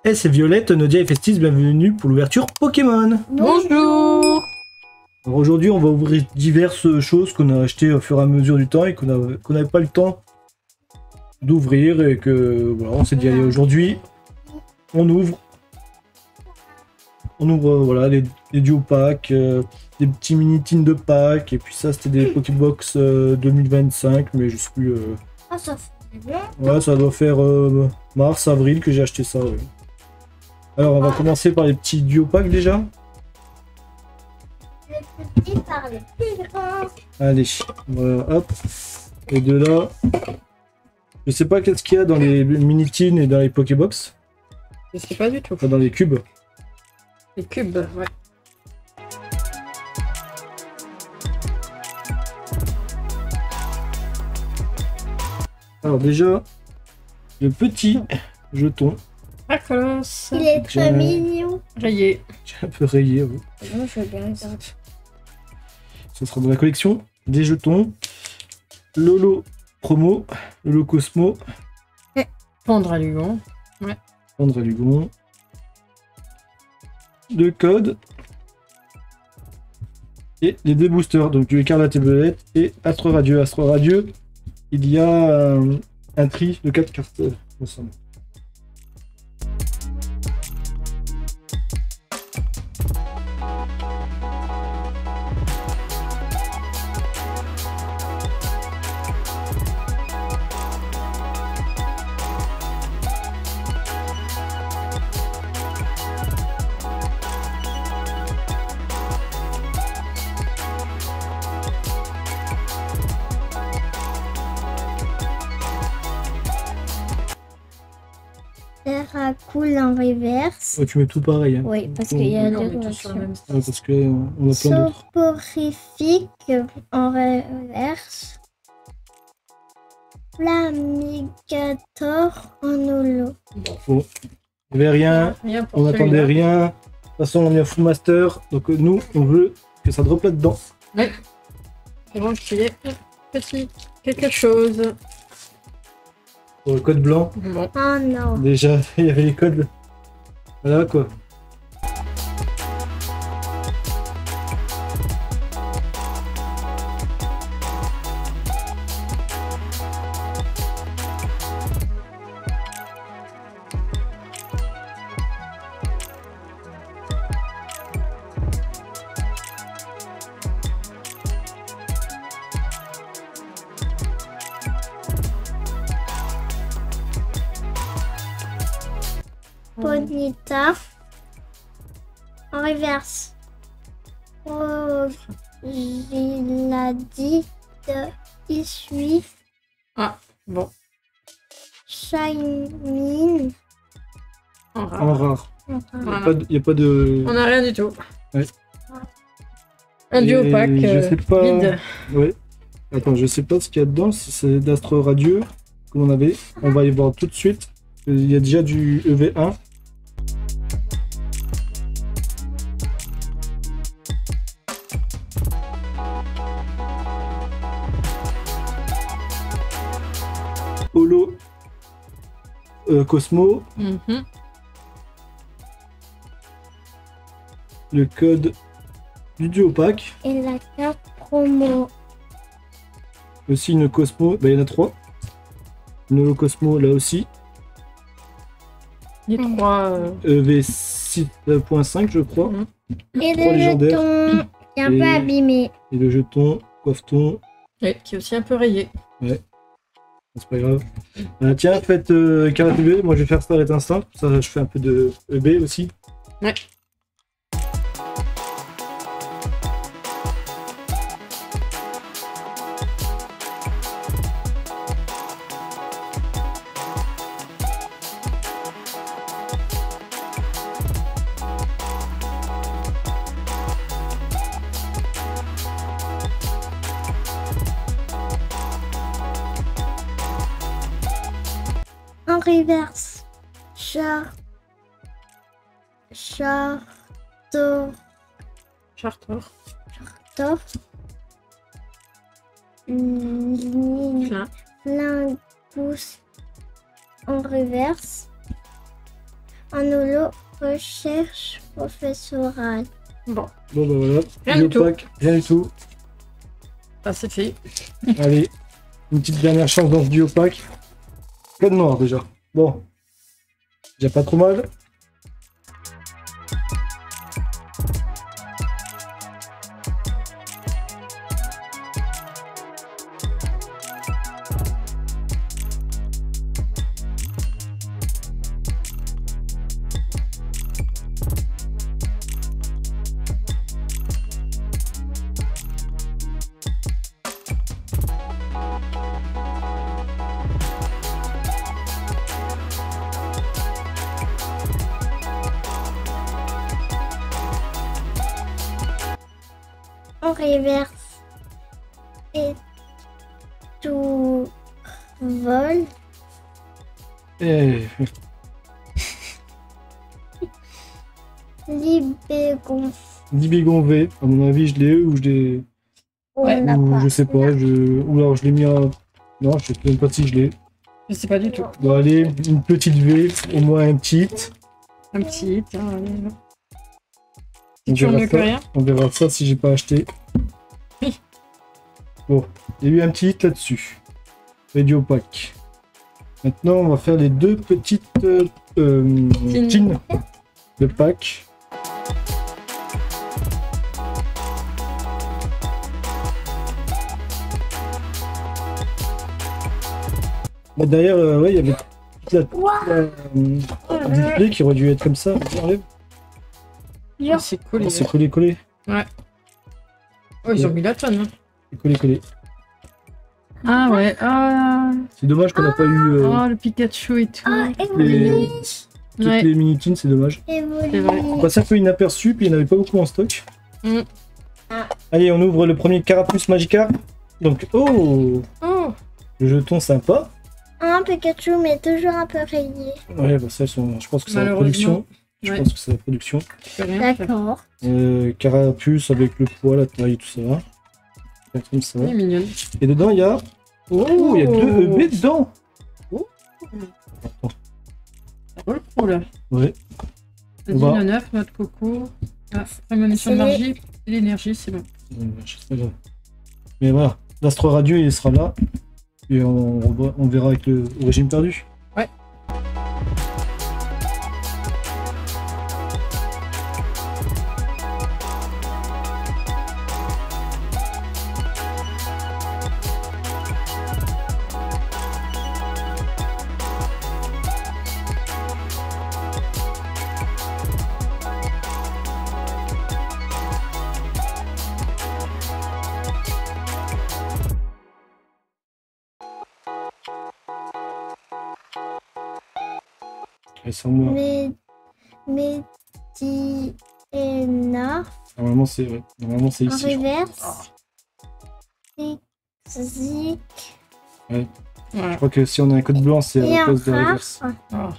Et c'est Violette, Nodia et Festis, bienvenue pour l'ouverture Pokémon. Bonjour. Alors aujourd'hui, on va ouvrir diverses choses qu'on a achetées au fur et à mesure du temps et qu'on n'avait pas le temps d'ouvrir et que voilà, on s'est dit allez aujourd'hui, on ouvre voilà les duo packs, des petits mini tins de packs et puis ça c'était des Pokébox 2025 mais je sais plus. Ah, ça fait bien. Ouais, ça doit faire mars, avril que j'ai acheté ça. Ouais. Alors on va commencer par les petits duo packs déjà. Le petit par les plus grands. Allez, voilà, hop. Et de là, je sais pas qu'est-ce qu'il y a dans les mini tins et dans les Pokébox, Je sais pas du tout. enfin dans les cubes. Les cubes, ouais. Alors déjà, le petit jeton, Ah, colosse. Il est très Tiens. mignon. Rayé. j'ai un peu rayé, oui. Moi, je veux bien regarder. Ce sera dans la collection des jetons. Lolo promo, Lolo Cosmo, Pendre à Lugon. André Lugon. Le code. Et les deux boosters, donc du Écarlate et Violette et Astre Radieux. Astre Radieux, il y a un tri de 4 cartes, il me semble. Terra cool en reverse. Ouais, tu mets tout pareil. Hein. Oui, parce qu'il y a On deux met tout sur le même Ah, parce qu'on a plein d'autres. Soporifique en reverse. Flamigator en holo. Bon. Il n'y avait rien, Rien pour on n'attendait celui-là. rien. De toute façon, on est à Full Master, donc nous, on veut que ça drop là-dedans. C'est bon, je ai petit quelque chose. Pour le code blanc, Bon. Oh non. déjà, il y avait les codes. Voilà quoi. Bonita en reverse. Oh, Giladite Isui Bon. Shine En rare. En rare. Voilà. Il n'y a pas de. On a rien du tout. Ouais. Un duo Et pack je sais pas. vide. Ouais. Attends, je sais pas ce qu'il y a dedans, si c'est d'Astre Radieux, comme on avait. On va y voir tout de suite. Il y a déjà du EV1. Holo Cosmo, Mhm. le code du duo pack, et la carte promo. aussi une Cosmo, bah, il y en a 3. Une Holo Cosmo là aussi, Les trois. EV6.5 je crois, Et Trois le légendaires. jeton qui est un peu Et- abîmé. et le jeton, coiffe-ton, Qui est aussi un peu rayé. c'est pas grave. Tiens, faites Écarlate EB, moi je vais faire Starlet Instinct, ça je fais un peu de EB aussi. Ouais. En reverse. Charter. Top. Plein. Plein pouce en reverse. En holo, recherche professorale. Bon, Bon bah voilà. Rien du tout. Duopack, rien du tout. bah c'est fait. Allez, une petite dernière chance dans ce Duopack. Code noir déjà. Bon. Déjà pas trop mal. En reverse. Et tout vol. Et... Libégon. Libégon V, à mon avis, je l'ai eu ou je l'ai. On Ouais, l'a Ou pas. je sais pas, ou alors je l'ai mis en. Non, je sais même pas si je l'ai. Je sais pas du tout. Bon, allez, une petite V, au moins un petit. Un petit, tiens, allez. On C'est toujours verra mieux que ça. rien. On verra ça si j'ai pas acheté. Oui. Bon, il y a eu un petit hit là-dessus. Radio Pack. Maintenant, on va faire les deux petites tines de pack. Bah, derrière, ouais, il y avait toute la display qui aurait dû être comme ça. Vas-y, enlève. Ah, c'est cool. Oh, c'est collé. Oh, ils ont mis la tonne. Hein. C'est collé. Ah ouais, ah, C'est dommage qu'on n'a pas eu oh, le Pikachu et tout. Ah, les... évolue. toutes Ouais. les mini-tines, c'est dommage. C'est vrai. Évolue. On passe un peu inaperçu, puis il n'y en avait pas beaucoup en stock. Mm. Allez, on ouvre le premier Carapuce Magikarp. Donc, oh, Oh, le jeton sympa. Un Pikachu, mais toujours un peu rayé. Ouais, bah ça, je pense que c'est la Malheureusement. production. Je Ouais. pense que c'est la production. tu peux rien faire. D'accord. Carapuce avec le poids, la taille, tout ça. Faire comme ça. Elle est mignonne. Et dedans, il y a... Oh, il y a 2 EB dedans. Ça vaut le coup là. Ouais. Vas-y, On va- le 9, notre coco. Ah, prémonition C'est- d'énergie. L'énergie, c'est bon. C'est pas grave. Mais voilà, l'astre radieux, il sera là. Et on verra avec le régime perdu. Ouais. Et sans moi. Medina. Normalement, c'est ouais. Normalement, c'est En ici. je crois. reverse. Zik. Voilà. Je crois que si on a un code blanc, c'est Et à un cause de la rare. reverse. Ah.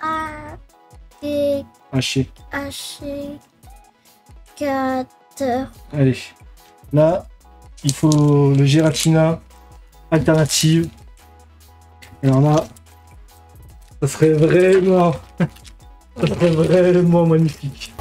A. Et. Haché. H. 4. Allez. Là, il faut le Giratina alternative. Alors là, ça serait vraiment... ça serait vraiment magnifique.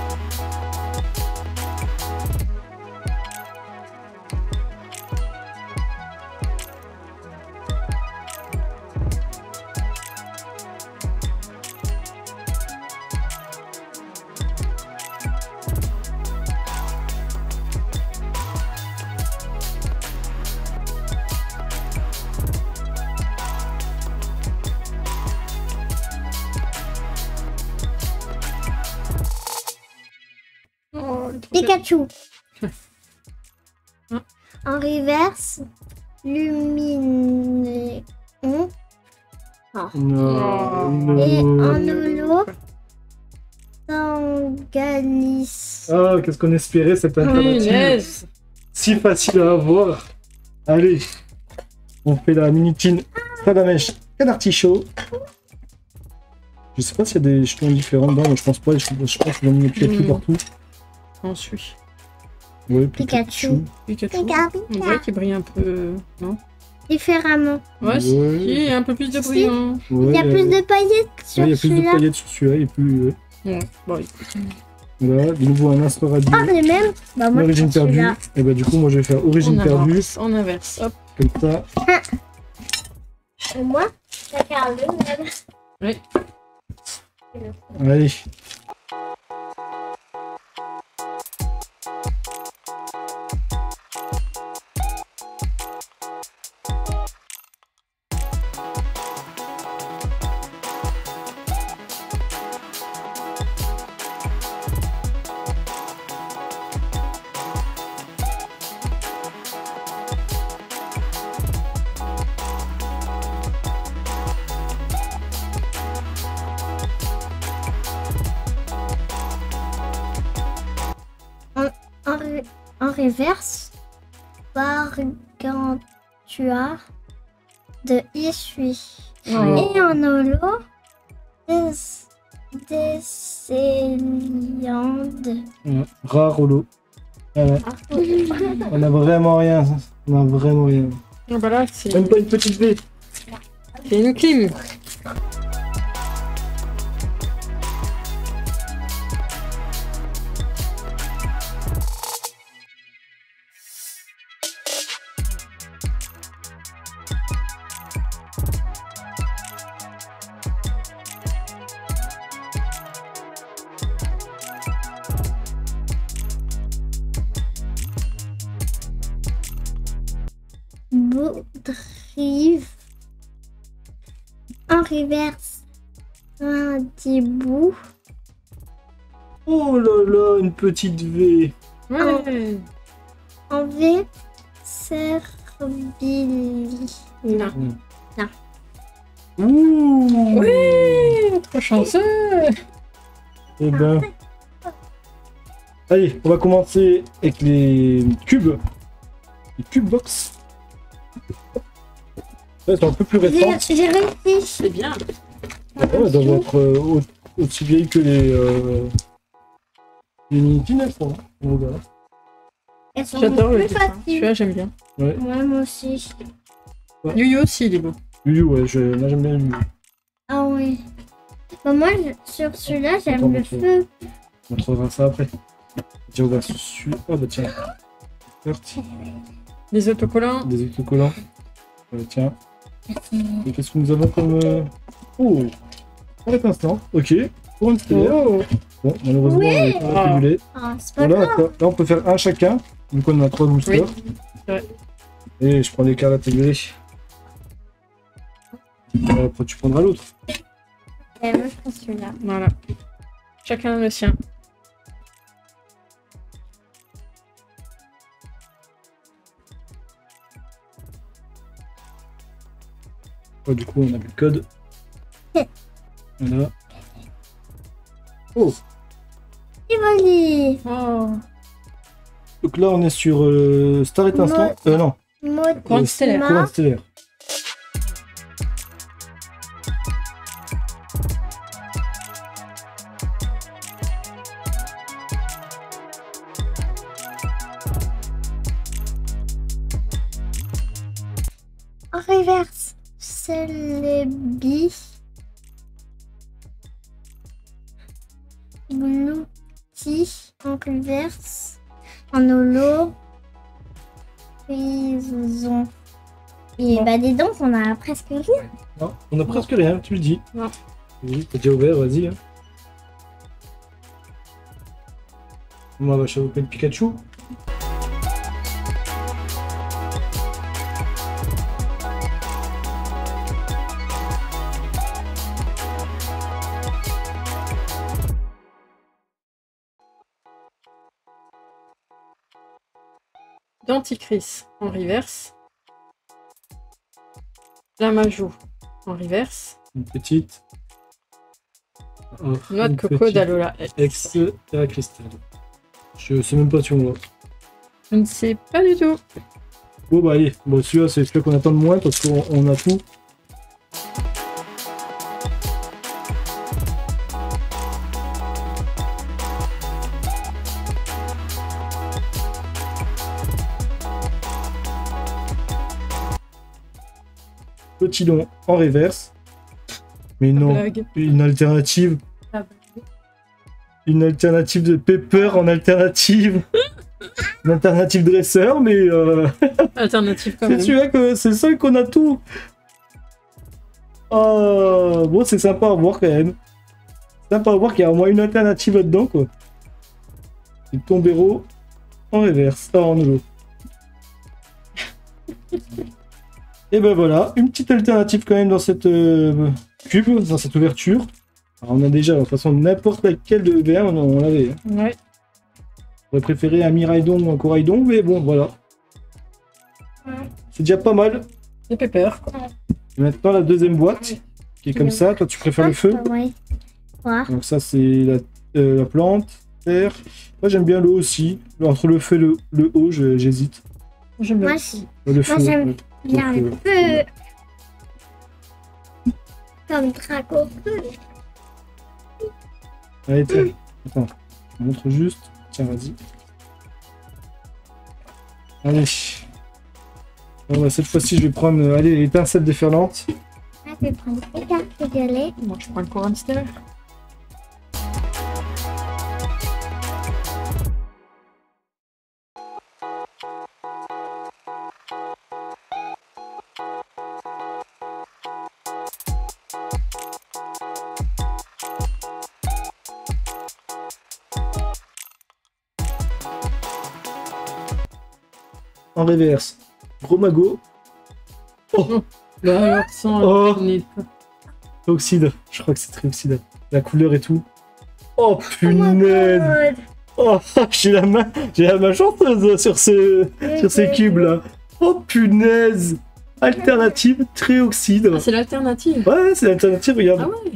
Oh, elle est trop belle. Pikachu. Hein? En reverse. Luminéon. Non, Et non. en holo. Tangalis. Ah, qu'est-ce qu'on espérait cette Oui, alternative. yes. Si facile à avoir. Allez, on fait la mini-tine Fadamèche Canartichaud. Je sais pas s'il y a des jetons différents dedans, mais je pense pas. Je pense qu'ils ont mis Pikachu partout. On suit. Ouais, Pikachu. Pikachu. Pikachu. On voit qu'il brille un peu. Non? différemment. Ouais, si, un peu plus de Si. brillant. Il y a plus de paillettes sur il y a plus de celui-là. paillettes sur celui-là et plus. Ouais, bon, écoute. Voilà, de nouveau un astre radieux. Ah, les mêmes. Bah, moi, je Origine prends perdue. celui-là. Et bah, du coup, moi je vais faire origine On perdue. inverse, on inverse. Hop. Comme ça. Et moi, ça fait le même. Oui. Allez. En reverse, par Gargantua de Issui. Oh. Et en holo, des Céliandes. Ouais, rare holo. Voilà. On a vraiment rien. On a vraiment rien. Ah bah là, c'est Même pas une petite V. une clim. Boudrive. En reverse, un dibou. Oh là là, une petite V. Ouais. En V, Serbili. Non. Ouh. Oui, trop chanceux. Eh ben. Allez, on va commencer avec les cubes. Les cubes box. Ça, c'est un peu plus récent. J'ai réussi. C'est bien. Ouais, dans votre aussi vieille que les Nintendo, je crois. On regarde. Elles sont J'adore le plus dessin. faciles. Celui-là, j'aime bien. Ouais. Ouais, moi aussi. Yu-Yu aussi, il est beau. Lulu, ouais, moi j'aime bien Lulu. Ah oui. Bah, moi, sur celui-là, j'aime Attends, le attends. feu. On trouvera ça après. Tiens, on va sur celui-là. Ah bah tiens. Parti. Les autocollants. Des autocollants. Tiens. Et qu'est-ce que nous avons comme. Oh! Arrête instant. Ok. Pour une stellaire. Oh. Bon, malheureusement, on n'est pas régulé. Ah, c'est pas Voilà, grave. là on peut faire un chacun. Du coup, on a 3 boosters. Oui, c'est vrai. Et je prends les cartes intégrées. Après, tu prendras l'autre. Et moi, je prends celui-là. Voilà. Chacun le sien. Ouais, du coup, on a le code. Voilà. Oh! Tivoli. Oh. Donc là, on est sur Star et Instant. Non. Mode Courant stellaire. Courant stellaire. En reverse, Celebi. Glouti. En reverse. En holo. Prison. Et Bon. bah, dis donc, on a presque rien. Non, on a presque rien, tu le dis. Non. Oui, t'as déjà ouvert, vas-y. Hein. Moi, on va choper le Pikachu. Denticris en reverse. La Majou en reverse. Une petite. Oh, Noix de une coco petite d'Alola X. Terra Crystal. Je sais même pas si on voit. Je ne sais pas du tout. Bon bah allez, bon, celui-là c'est celui qu'on attend le moins parce qu'on a tout. Cotillon en reverse. Mais non, Blague. une alternative. Ah, Une alternative de Pepper en alternative. Une alternative dresseur, mais alternative quand c'est même. celui-là que c'est le seul qu'on a tout. Bon, c'est sympa à voir quand même. C'est sympa à voir qu'il y a au moins une alternative là-dedans, quoi. Et Tombero en reverse, en holo. Et ben voilà, une petite alternative quand même dans cette cube, dans cette ouverture. Alors, on a déjà, de toute façon, n'importe laquelle de EVA, on l'avait. Hein. Ouais. J'aurais préféré un Miraidon ou un Coraidon, mais bon, voilà. C'est déjà pas mal. Des pépères. Et maintenant, la deuxième boîte, qui est comme ça. Toi, tu préfères le feu. Oui. Ouais. Donc ça, c'est la plante, terre. Moi, j'aime bien l'eau aussi. Entre le feu et le eau, j'hésite. J'aime bien. Moi, Le feu. j'aime ouais. bien Donc, le feu. Comme Draco feu. Allez, tiens. Attends, je te montre juste. Tiens, vas-y. Allez. Bon, bah, cette fois-ci, je vais prendre allez, l'étincelle déferlante. Là, je vais prendre des cartes violettes. Moi, je prends le Coran Star. En reverse. Gros magot. Oh, Bah alors, sans Oh. n'est pas. oxyde. Je crois que c'est très oxydable. La couleur et tout. Oh, Oh my punaise. God. Oh, j'ai la main chanteuse sur ces cubes là. Oh punaise. Alternative très oxyde. Ah, c'est l'alternative. Ouais, c'est l'alternative, regarde. Ah ouais.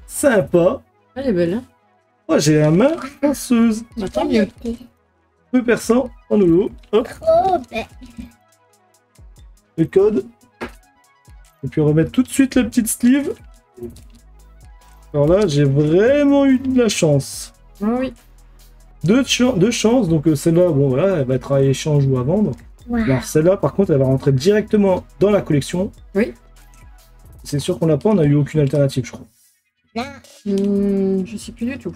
Sympa. Elle est belle, hein. Oh, j'ai la main chanceuse. Bah, tant mieux. Peu perçant en holo. Hop, Oh, ben. le code. Et puis on va mettre tout de suite la petite sleeve. Alors là, j'ai vraiment eu de la chance. Ah oui. Deux chances, donc celle-là, bon voilà, elle va être à échange ou à vendre. Wow. Alors celle-là, par contre, elle va rentrer directement dans la collection. Oui. C'est sûr qu'on l'a pas, on n'a eu aucune alternative, je crois. Je sais plus du tout.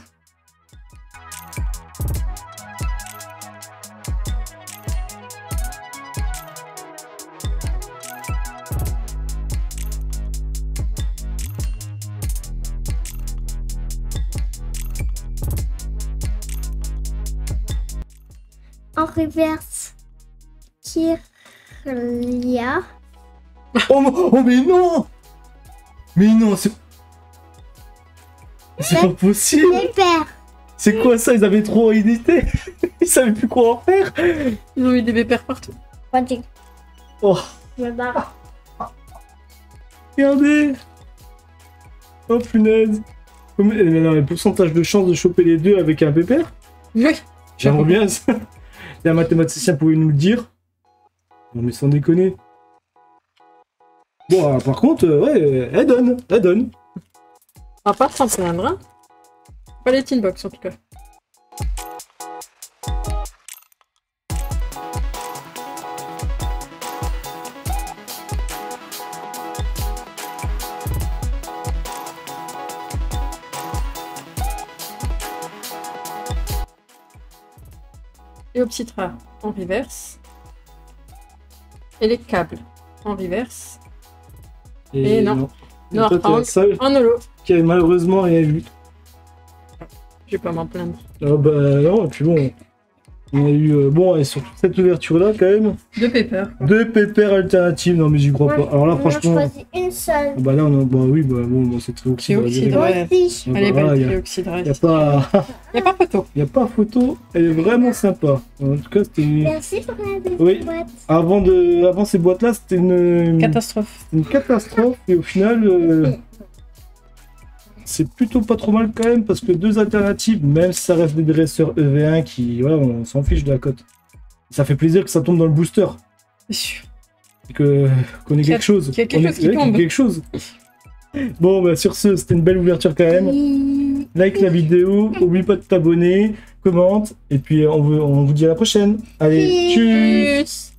En reverse, Kirlia. Oh, mais non. Mais non, c'est pas possible. Pépère. C'est quoi ça? Ils avaient trop édité. Ils savaient plus quoi en faire. Ils ont eu des pépères partout. Vas-y. Oh, Je me barre. regardez. Oh, punaise. Le pourcentage de chance de choper les deux avec un pépère. Oui. J'aimerais bien ça. Si un mathématicien pouvait nous le dire. Non mais sans déconner. Bon, par contre, ouais, elle donne. On va pas s'en plaindre, hein. Pas les teen box en tout cas. Et Obcitra en reverse. Et les câbles en reverse. Et non. Et toi, t'es la seule En holo. qui a malheureusement rien vu. Je vais pas m'en plaindre. Ah bah non, et puis bon. On a eu, bon, et sur toute cette ouverture-là, quand même, Deux pépères. deux pépères alternatives. Non mais j'y crois pas. Alors là, On a franchement... choisi une seule. Bah là, on a... bah oui, bah bon, bah, c'est très C'est oxydable. oxydable. Moi Ouais. aussi. Ah bah Elle est voilà, belle, y a- les oxydrates. y a pas... Y a pas photo. y a pas photo, elle est vraiment sympa. En tout cas, c'était... Merci pour la deuxième Oui. boîte. Avant ces boîtes-là, c'était Catastrophe. une catastrophe. Et au final, c'est plutôt pas trop mal quand même, parce que deux alternatives, même si ça reste des dresseurs EV1 qui... Voilà, on s'en fiche de la cote. Ça fait plaisir que ça tombe dans le booster. C'est sûr. Et qu'on ait quelque chose. qu'il y a quelque On ait- chose qui ouais, tombe. quelque chose. Bon, bah sur ce, c'était une belle ouverture quand même. Oui. Like la vidéo, oublie pas de t'abonner, commente, et puis on vous dit à la prochaine. Allez, tchuss. Tchuss.